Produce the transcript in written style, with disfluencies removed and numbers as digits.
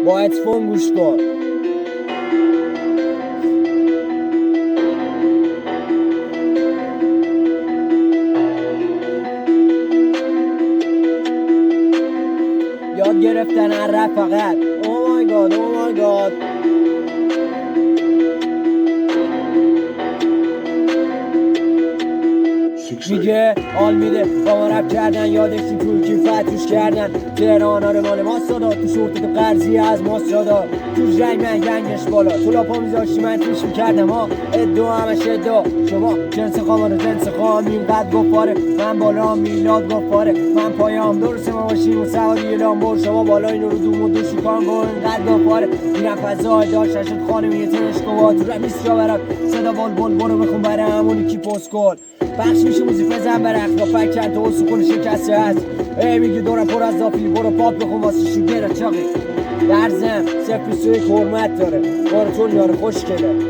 با هدفون گوش کن. یاد گرفتن هر رپ فقط Oh my god oh my god. میگه حال میده با ما رپ کردن، یادش توی کیفتوش کردن. تهران آره مال ماست دادا، تو شورت قرضی از ماست دادا. تو رنگ من گنگش بالا، تو لاپا میذاشتی من توش میکردم ها. ادعا همش ادعا، شما جنس خامانو جنس خام. اینقدر گفاره من بالا میلاد گفاره. من پایام درسته ما باشیم و سواری لامبور. شما بالا اینو رو دوم و دوشی کانگو. اینقدر گفاره میرم فضای داشت شد خانه میگه تنشکوات. تو رمیس جا برم صدا بول برو بخون برای همونی کی پست کن. بخش میشه موزیک بزن بر اخلا فکر تو و سکون شکسته هست. میگی دورم پر از دافی برو پاپ بخون واسه شوگر چاقی. درزم 021 حرمت داره بارتون یاره خوش کده.